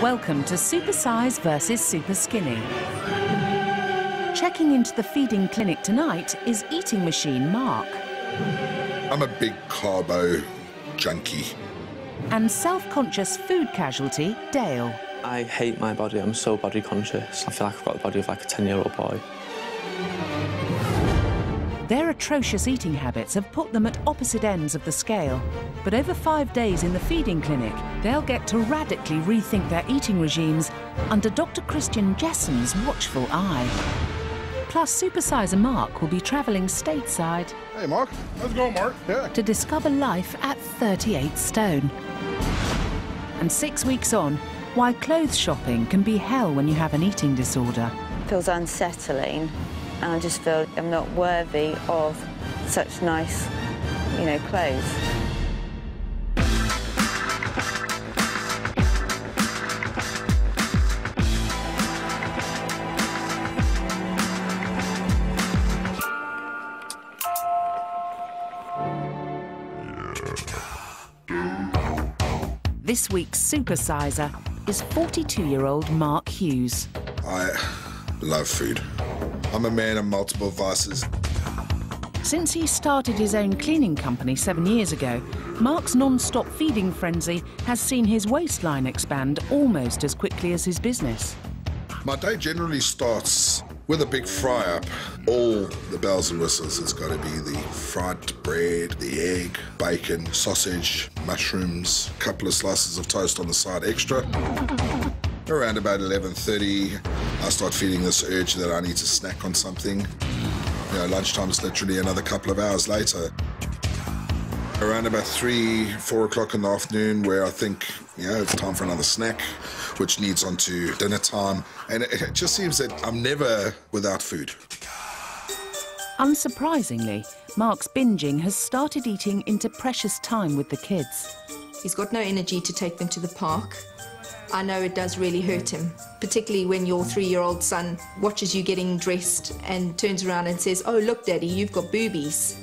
Welcome to Supersize versus Superskinny. Checking into the feeding clinic tonight is eating machine Mark. I'm a big carbo junkie. And self-conscious food casualty Dale. I hate my body, I'm so body conscious. I feel like I've got the body of like a 10-year-old boy. Their atrocious eating habits have put them at opposite ends of the scale. But over 5 days in the feeding clinic, they'll get to radically rethink their eating regimes under Dr. Christian Jessen's watchful eye. Plus, Supersizer Mark will be travelling stateside. Hey, Mark. How's it going, Mark? Yeah. To discover life at 38 stone. And 6 weeks on, why clothes shopping can be hell when you have an eating disorder. It feels unsettling, and I just feel I'm not worthy of such nice, clothes. This week's Supersizer is 42-year-old Mark Hughes. I love food. I'm a man of multiple vices. Since he started his own cleaning company 7 years ago, Mark's non-stop feeding frenzy has seen his waistline expand almost as quickly as his business. My day generally starts with a big fry-up. All the bells and whistles. It's got to be the fried bread, the egg, bacon, sausage, mushrooms, a couple of slices of toast on the side extra. Around about 11:30, I start feeling this urge that I need to snack on something. Lunchtime is literally another couple of hours later. Around about 3-4 o'clock in the afternoon, where I think, it's time for another snack, which leads on to dinner time. And it just seems that I'm never without food. Unsurprisingly, Mark's binging has started eating into precious time with the kids. He's got no energy to take them to the park. I know it does really hurt him, particularly when your 3-year-old son watches you getting dressed and turns around and says, "Oh, look, Daddy, you've got boobies."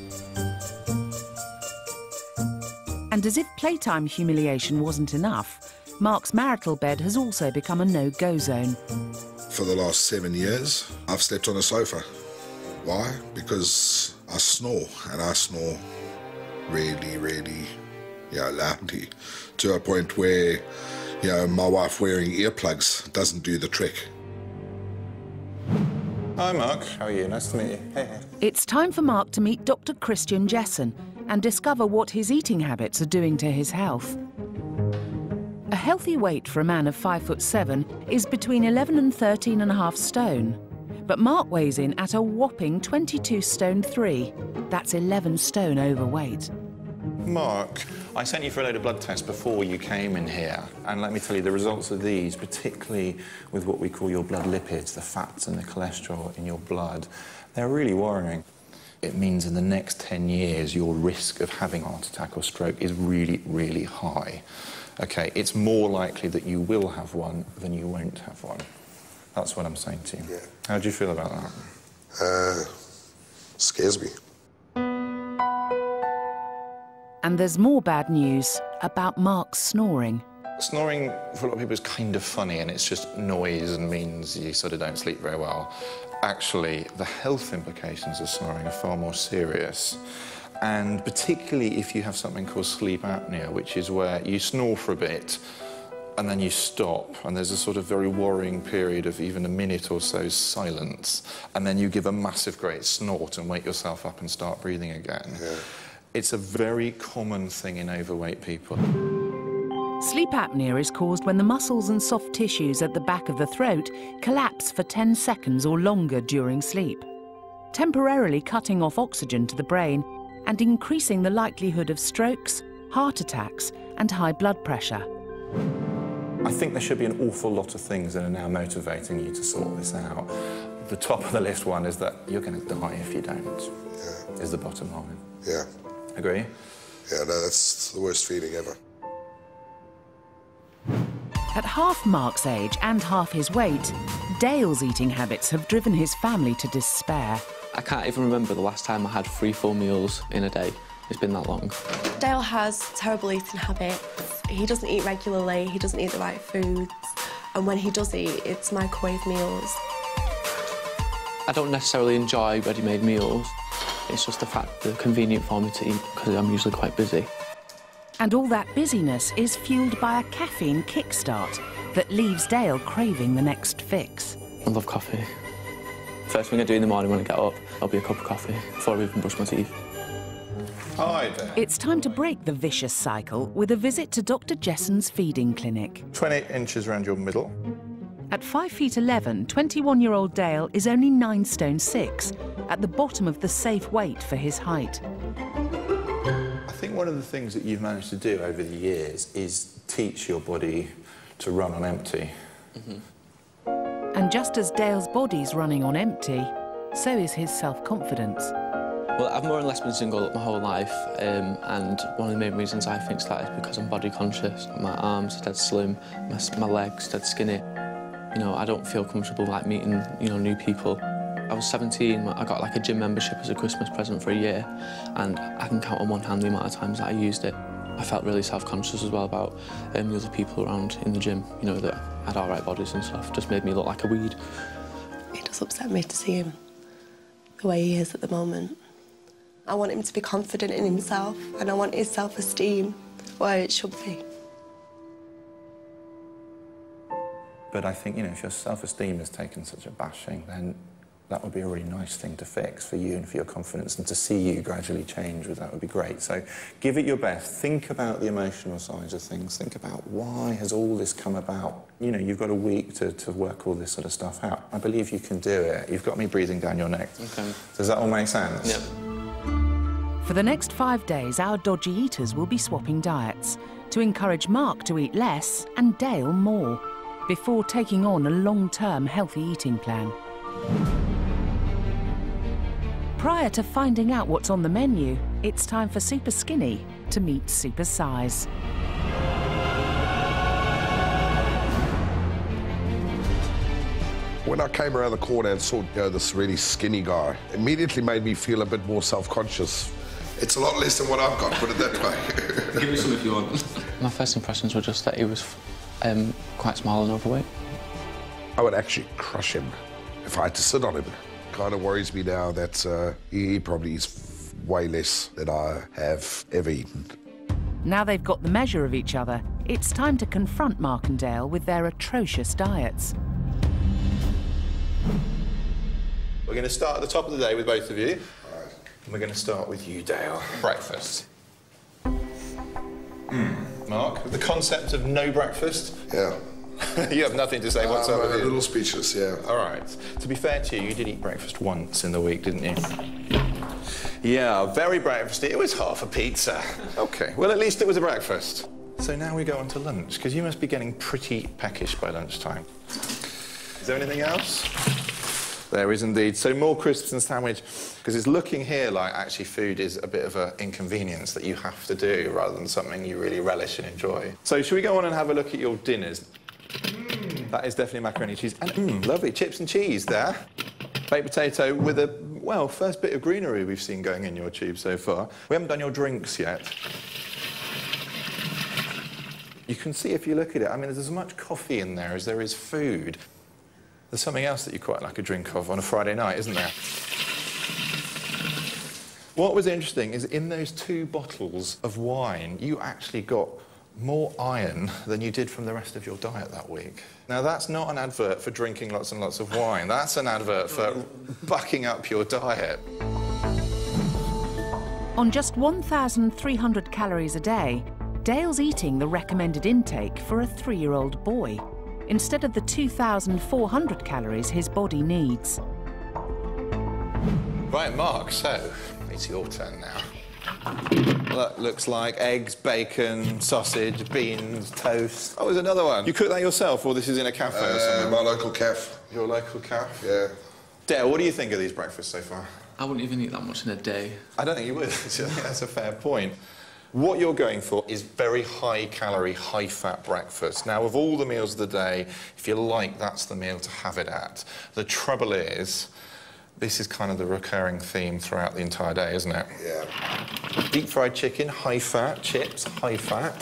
And as if playtime humiliation wasn't enough, Mark's marital bed has also become a no-go zone. For the last 7 years, I've slept on a sofa. Why? Because I snore, and I snore really, really, loudly, to a point where, my wife wearing earplugs doesn't do the trick. Hi, Mark. How are you? Nice to meet you. Hey. It's time for Mark to meet Dr. Christian Jessen and discover what his eating habits are doing to his health. A healthy weight for a man of 5'7" is between 11 and 13.5 stone. But Mark weighs in at a whopping 22 stone 3. That's 11 stone overweight. Mark, I sent you for a load of blood tests before you came in here, and let me tell you, the results of these, particularly with what we call your blood lipids, the fats and the cholesterol in your blood, they're really worrying. It means in the next 10 years, your risk of having a heart attack or stroke is really, really high. OK, it's more likely that you will have one than you won't have one. That's what I'm saying to you. Yeah. How do you feel about that? Scares me. And there's more bad news about Mark's snoring. Snoring, for a lot of people, is kind of funny, and it's just noise and means you sort of don't sleep very well. Actually, the health implications of snoring are far more serious. And particularly if you have something called sleep apnea, which is where you snore for a bit and then you stop, and there's a sort of very worrying period of even a minute or so's silence, and then you give a massive great snort and wake yourself up and start breathing again. Yeah. It's a very common thing in overweight people. Sleep apnea is caused when the muscles and soft tissues at the back of the throat collapse for 10 seconds or longer during sleep, temporarily cutting off oxygen to the brain and increasing the likelihood of strokes, heart attacks and high blood pressure. I think there should be an awful lot of things that are now motivating you to sort this out. The top of the list one is that you're going to die if you don't, is the bottom line. Yeah. Agree? Yeah, no, that's the worst feeling ever. At half Mark's age and half his weight, Dale's eating habits have driven his family to despair. I can't even remember the last time I had 3 full meals in a day. It's been that long. Dale has terrible eating habits. He doesn't eat regularly, he doesn't eat the right foods. And when he does eat, it's microwave meals. I don't necessarily enjoy ready-made meals. It's just the fact they're convenient for me to eat because I'm usually quite busy. And all that busyness is fueled by a caffeine kickstart that leaves Dale craving the next fix. I love coffee. First thing I do in the morning when I get up, I'll be a cup of coffee before I even brush my teeth. Hi there. It's time to break the vicious cycle with a visit to Dr. Jesson's feeding clinic. 20 inches around your middle. At 5'11", 21-year-old Dale is only 9 stone 6, at the bottom of the safe weight for his height. I think one of the things that you've managed to do over the years is teach your body to run on empty. And just as Dale's body's running on empty, so is his self-confidence. Well, I've more or less been single my whole life, and one of the main reasons I think that is because I'm body conscious. My arms are dead slim, my legs dead skinny. You know, I don't feel comfortable like meeting, you know, new people. I was 17, I got like a gym membership as a Christmas present for a year, and I can count on one hand the amount of times that I used it. I felt really self-conscious as well about the other people around in the gym, you know, that had all right bodies and stuff. Just made me look like a weed. It does upset me to see him the way he is at the moment. I want him to be confident in himself, and I want his self-esteem where it should be. But I think, you know, if your self-esteem has taken such a bashing, then that would be a really nice thing to fix for you and for your confidence, and to see you gradually change with that would be great. So give it your best. Think about the emotional sides of things. Think about why has all this come about. You know, you've got a week to work all this sort of stuff out. I believe you can do it. You've got me breathing down your neck. Okay. Does that all make sense? Yep. For the next 5 days, our dodgy eaters will be swapping diets to encourage Mark to eat less and Dale more, before taking on a long-term healthy eating plan. Prior to finding out what's on the menu, it's time for Superskinny to meet Supersize. When I came around the corner and saw this really skinny guy, immediately made me feel a bit more self-conscious. It's a lot less than what I've got, put it that way. Give me some if you want. My first impressions were just that he was quite small and overweight. I would actually crush him if I had to sit on him. Kind of worries me now that he probably eats way less than I have ever eaten. Now they've got the measure of each other, it's time to confront Mark and Dale with their atrocious diets. We're going to start at the top of the day with both of you. All right. And we're going to start with you, Dale. Breakfast. Mark, the concept of no breakfast? Yeah. You have nothing to say whatsoever. I'm a little speechless, yeah. All right. To be fair to you, you did eat breakfast once in the week, didn't you? Yeah, very breakfasty. It was half a pizza. OK, well, at least it was a breakfast. So now we go on to lunch, because you must be getting pretty peckish by lunchtime. Is there anything else? There is indeed. So more crisps and sandwich, because it's looking here like actually food is a bit of an inconvenience that you have to do rather than something you really relish and enjoy. So should we go on and have a look at your dinners? That is definitely macaroni and cheese. And lovely chips and cheese there. Baked potato with a, well, first bit of greenery we've seen going in your tube so far. We haven't done your drinks yet. You can see if you look at it, I mean, there's as much coffee in there as there is food. There's something else that you quite like a drink of on a Friday night, isn't there? What was interesting is in those 2 bottles of wine, you actually got more iron than you did from the rest of your diet that week. Now, that's not an advert for drinking lots and lots of wine. That's an advert for bucking up your diet. On just 1,300 calories a day, Dale's eating the recommended intake for a 3-year-old boy, instead of the 2,400 calories his body needs. Right, Mark, so it's your turn now. That looks like eggs, bacon, sausage, beans, toast. Oh, there's another one. You cook that yourself, or this is in a cafe or something? My local cafe. Your local cafe? Yeah. Dale, what do you think of these breakfasts so far? I wouldn't even eat that much in a day. I don't think you would. So I think that's a fair point. What you're going for is very high-calorie, high-fat breakfast. Now, of all the meals of the day, if you like, that's the meal to have it at. The trouble is, this is kind of the recurring theme throughout the entire day, isn't it? Yeah. Deep-fried chicken, high-fat, chips, high-fat.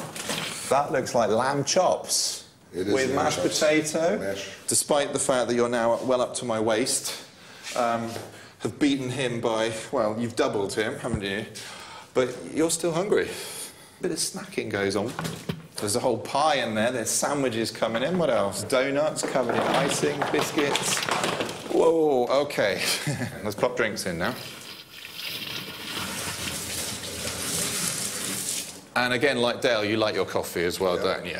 That looks like lamb chops. It is with mashed potato, Mash. despite the fact that you're now well up to my waist. Have beaten him by, well, you've doubled him, haven't you? But you're still hungry. A bit of snacking goes on. There's a whole pie in there, there's sandwiches coming in, what else? Donuts covered in icing, biscuits. Whoa, OK. Let's pop drinks in now. And again, like Dale, you like your coffee as well, don't you?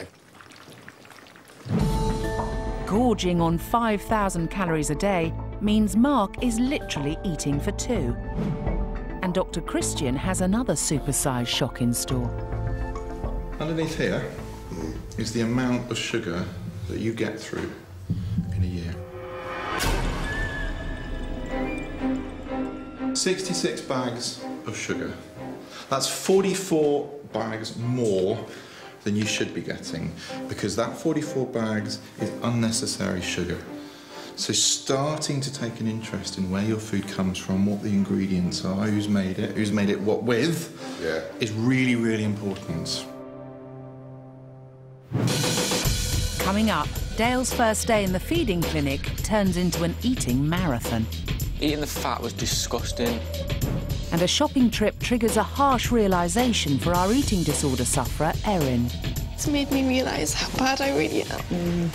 Gorging on 5,000 calories a day means Mark is literally eating for two. And Dr. Christian has another supersize shock in store. Underneath here is the amount of sugar that you get through in a year. 66 bags of sugar. That's 44 bags more than you should be getting, because that 44 bags is unnecessary sugar. So starting to take an interest in where your food comes from, what the ingredients are, who's made it what with, is really, really important. Coming up, Dale's first day in the feeding clinic turns into an eating marathon. Eating the fat was disgusting. And a shopping trip triggers a harsh realisation for our eating disorder sufferer, Erin. It's made me realise how bad I really am.